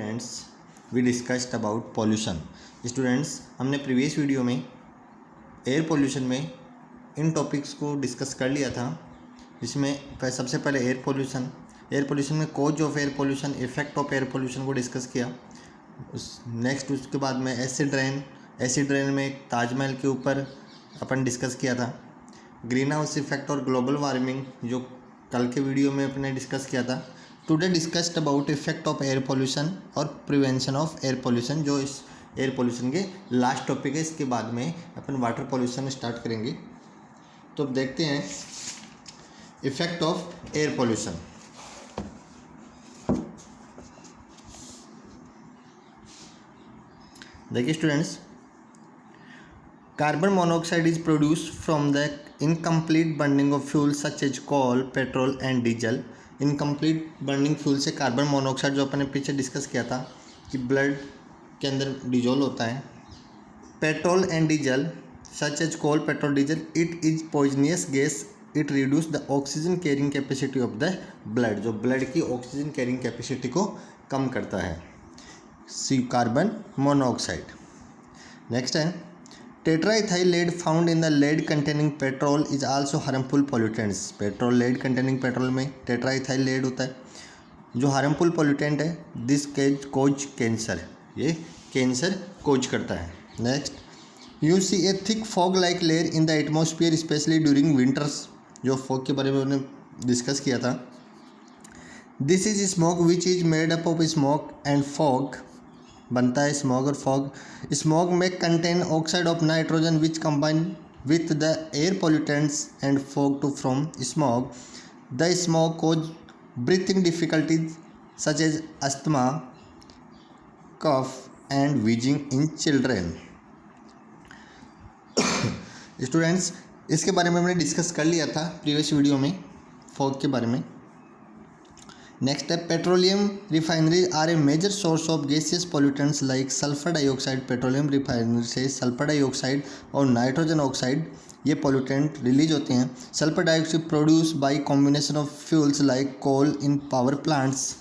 Students we discussed about pollution. Students, हमने previous video में air pollution में in topics को डिस्कस कर लिया था, जिसमें सबसे पहले एयर पोल्यूशन में cause of air pollution, effect of air pollution को डिस्कस किया। उसके बाद में एसिड रेन में ताजमहल के ऊपर अपन डिस्कस किया था। ग्रीन हाउस इफेक्ट और ग्लोबल वार्मिंग जो कल के वीडियो में अपने डिस्कस किया था। Today discussed about effect of air pollution और प्रिवेंशन ऑफ एयर पोल्यूशन, जो इस एयर पोल्यूशन के लास्ट टॉपिक है। इसके बाद में अपन वाटर पोल्यूशन स्टार्ट करेंगे। तो अब देखते हैं इफेक्ट ऑफ एयर पोल्यूशन। देखिए students, carbon monoxide is produced from the incomplete burning of fuel such as coal, petrol and diesel. Incomplete burning fuel से कार्बन मोनोऑक्साइड, जो अपने पीछे डिस्कस किया था कि ब्लड के अंदर डिजोल्व होता है। Petrol and diesel such as coal, petrol, diesel, it is poisonous gas, it reduce the oxygen carrying capacity of the blood, जो ब्लड की ऑक्सीजन कैरिंग कैपेसिटी को कम करता है। See carbon monoxide. नेक्स्ट है tetraethyl lead found in the lead containing petrol is also harmful pollutants. Petrol, lead containing petrol में tetraethyl lead होता है जो हार्मफुल पॉल्यूटेंट है। दिस कोज कैंसर, ये कैंसर कोज करता है। Next, you see a thick fog like layer in the atmosphere especially during winters, जो fog के बारे में उन्होंने डिस्कस किया था। This is smoke which is made up of smoke and fog, बनता है स्मॉग और फॉग। स्मॉग में contain oxide of nitrogen which combine with the air pollutants and fog to from smog. The smog cause breathing difficulties such as asthma, cough and wheezing in children. Students, इसके बारे में हमने discuss कर लिया था previous video में, fog के बारे में। नेक्स्ट है petroleum refineries are a major source of gaseous pollutants like sulphur dioxide. Petroleum refinery से सल्फर डाइऑक्साइड और नाइट्रोजन ऑक्साइड, ये पॉल्यूटेंट रिलीज होते हैं। Sulphur dioxide produce by combination of fuels like coal in power plants.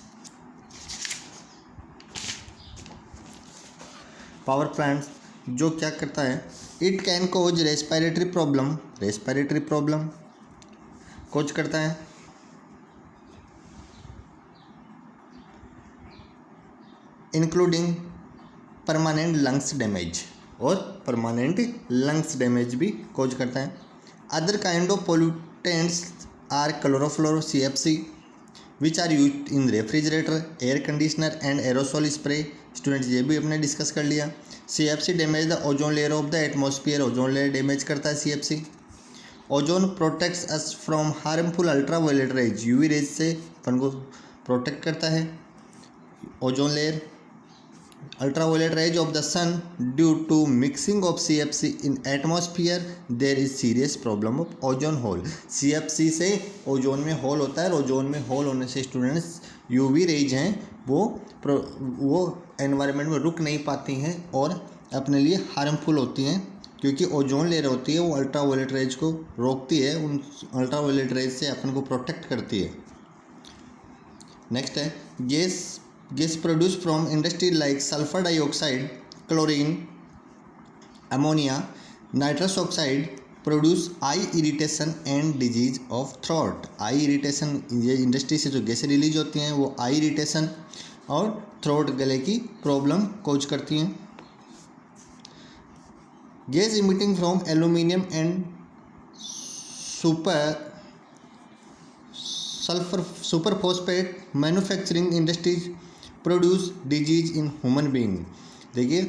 Power plants जो क्या करता है, it can cause respiratory problem cause करता है। इंक्लूडिंग परमानेंट लंग्स डैमेज, और परमानेंट लंग्स डैमेज भी कोज करता है। Other kind of pollutants are chlorofluoro, CFC, which are used in refrigerator, air conditioner and aerosol spray. Students, ये भी अपने discuss कर लिया। CFC damage the ozone layer of the atmosphere, ozone layer damage करता है CFC। Ozone protects us from harmful ultraviolet rays, UV rays से अपन को प्रोटेक्ट करता है ozone layer. Ultraviolet rays of the sun, due to mixing of CFC in atmosphere, there is serious problem of ozone hole। CFC से ozone में whole होता है, और ओजोन में होल होने से स्टूडेंट्स UV रेज हैं वो एनवायरनमेंट में रुक नहीं पाती हैं और अपने लिए हार्मफुल होती हैं, क्योंकि ओजोन लेयर होती है वो अल्ट्रावायलेट रेज को रोकती है, उन अल्ट्रावायलेट रेज से अपन को प्रोटेक्ट करती है। नेक्स्ट है gas produce from industry like sulphur dioxide, chlorine, ammonia, nitrous oxide produce I irritation and disease of throat. I irritation, ये इंडस्ट्री से जो गैसें रिलीज होती हैं वो आई इरिटेशन और थ्रोट, गले की प्रॉब्लम कोज करती हैं। Gas emitting from aluminium and super phosphate manufacturing industries produce disease in human being. देखिए,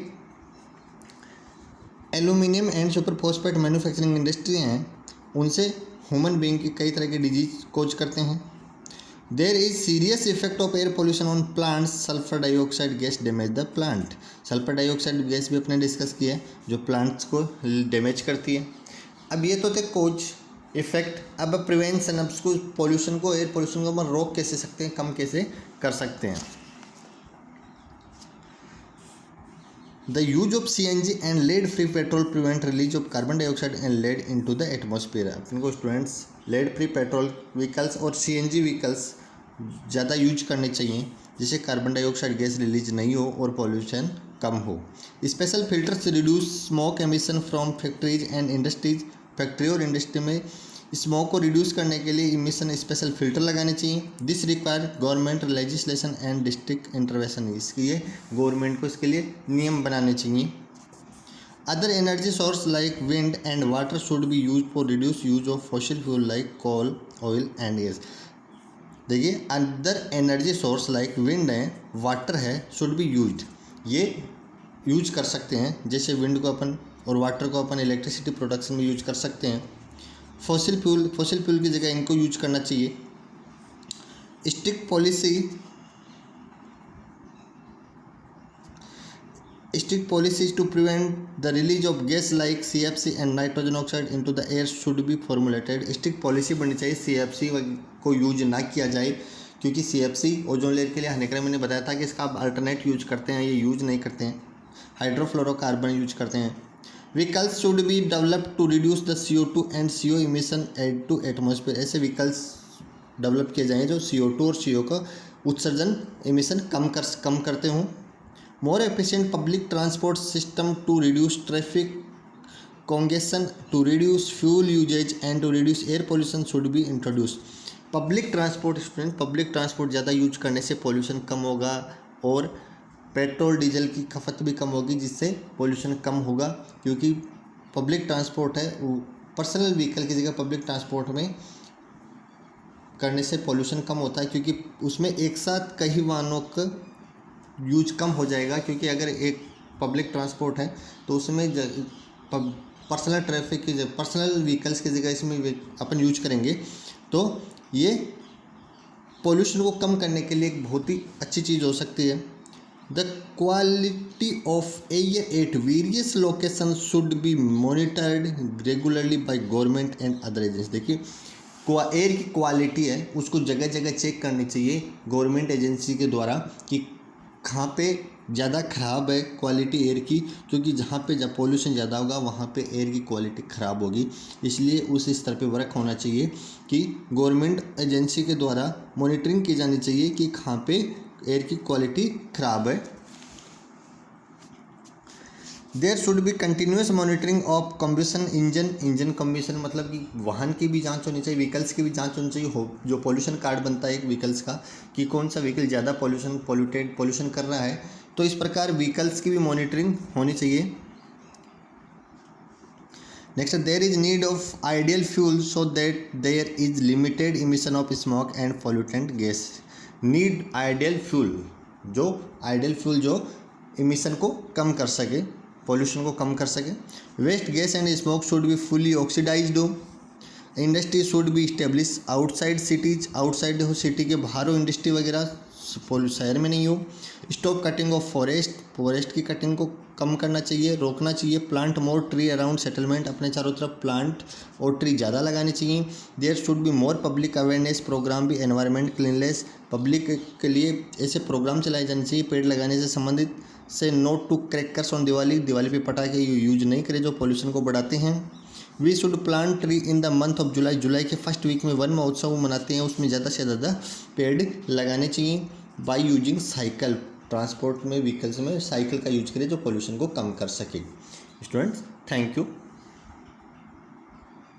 aluminium and super phosphate manufacturing industry हैं, उनसे ह्यूमन बीइंग की कई तरह के डिजीज कोज करते हैं। There is serious effect of air pollution on plants, sulphur dioxide gas damage the plant. Sulphur dioxide gas भी अपने डिस्कस किया है, जो प्लांट्स को डैमेज करती है। अब ये तो थे कोज इफेक्ट। अब प्रिवेंशन, अब उसको पोल्यूशन को, एयर पोल्यूशन को अपन रोक कैसे सकते हैं, कम कैसे कर सकते हैं। The use of CNG and lead free petrol prevent release of carbon dioxide and lead into the atmosphere. अपन को students lead free petrol vehicles और CNG व्हीकल्स ज़्यादा यूज करने चाहिए, जिससे कार्बन डाइऑक्साइड गैस रिलीज नहीं हो और पॉल्यूशन कम हो। Special filters reduce smoke emission from factories and industries. Factory और इंडस्ट्री में स्मोक को रिड्यूस करने के लिए इमिशन स्पेशल फिल्टर लगाने चाहिए। This require government legislation and district intervention. इसके लिए गवर्नमेंट को इसके लिए नियम बनाने चाहिए। Other energy source like wind and water should be use for reduce use of fossil fuel like coal, oil and gas. देखिए, other energy source like wind है, वाटर है, शुड बी यूज्ड। ये यूज कर सकते हैं, जैसे wind को अपन और वाटर को अपन इलेक्ट्रिसिटी प्रोडक्शन में यूज कर सकते हैं। फॉसिल फ्यूल की जगह इनको यूज करना चाहिए। Strict policies to prevent the release of gas like CFC and nitrogen oxide into the air should be formulated। Strict policy बननी चाहिए, CFC को यूज ना किया जाए, क्योंकि CFC ओजोन लेयर के लिए हानिकारक। मैंने बताया था कि इसका आप अल्टरनेट यूज करते हैं, ये यूज नहीं करते हैं। हाइड्रोफ्लोरोकार्बन यूज करते हैं। Vehicles should be develop to reduce the CO2 and CO emission add to atmosphere. ऐसे व्हीकल्स डेवलप किए जाएँ जो CO2 और CO का उत्सर्जन इमिशन कम करते हों। More efficient public transport system to reduce traffic congestion, to reduce fuel usage and to reduce air pollution should be introduced। Public transport ज़्यादा यूज करने से पोल्यूशन कम होगा और पेट्रोल डीजल की खपत भी कम होगी, जिससे पोल्यूशन कम होगा। क्योंकि पब्लिक ट्रांसपोर्ट है, पर्सनल व्हीकल की जगह पब्लिक ट्रांसपोर्ट में करने से पोल्यूशन कम होता है, क्योंकि उसमें एक साथ कई वाहनों का यूज कम हो जाएगा। क्योंकि अगर एक पब्लिक ट्रांसपोर्ट है तो उसमें पर्सनल व्हीकल्स की जगह इसमें अपन यूज करेंगे, तो ये पोल्यूशन को कम करने के लिए एक बहुत ही अच्छी चीज़ हो सकती है। The quality of air at various location should be monitored regularly by government and other agency. देखिए, एयर की क्वालिटी है उसको जगह जगह चेक करनी चाहिए गवर्नमेंट एजेंसी के द्वारा कि कहाँ पे ज़्यादा ख़राब है क्वालिटी एयर की, क्योंकि जहाँ पे जब पोल्यूशन ज़्यादा होगा वहाँ पे एयर की क्वालिटी ख़राब होगी। इसलिए उस स्तर पे वर्क होना चाहिए कि गवर्नमेंट एजेंसी के द्वारा मॉनिटरिंग की जानी चाहिए कि कहाँ पे एयर की क्वालिटी ख़राब है। There should be continuous monitoring of combustion engine combustion, मतलब कि वाहन की भी जांच होनी चाहिए, व्हीकल्स की भी जांच होनी चाहिए। जो पोल्यूशन कार्ड बनता है एक व्हीकल्स का कि कौन सा व्हीकल ज़्यादा पोल्यूशन कर रहा है, तो इस प्रकार व्हीकल्स की भी मॉनिटरिंग होनी चाहिए। Next, there is need of ideal fuel so that there is limited emission of smoke and pollutant gas. Need ideal fuel जो इमिशन को कम कर सके, पोल्यूशन को कम कर सके। Waste gas and smoke should be fully oxidized हो। Industry should be establish outside cities, outside हो, सिटी के बाहर हो इंडस्ट्री वगैरह, शहर में नहीं हो। स्टॉप कटिंग ऑफ फॉरेस्ट की कटिंग को कम करना चाहिए, रोकना चाहिए। Plant more tree around settlement, अपने चारों तरफ प्लांट और ट्री ज़्यादा लगानी चाहिए। There should be more public awareness programme भी एनवायरनमेंट क्लीननेस, पब्लिक के लिए ऐसे प्रोग्राम चलाए जाने चाहिए पेड़ लगाने से संबंधित। Say not to crackers on Diwali पे पटाखे यूज नहीं करें जो पोल्यूशन को बढ़ाते हैं। We should plant tree in the month of July के फर्स्ट वीक में वन महोत्सव मनाते हैं, उसमें ज़्यादा से ज़्यादा पेड़ लगाने चाहिए। बाई यूजिंग साइकिल, ट्रांसपोर्ट में व्हीकल्स में साइकिल का यूज करें जो पोल्यूशन को कम कर सके। Students, thank you.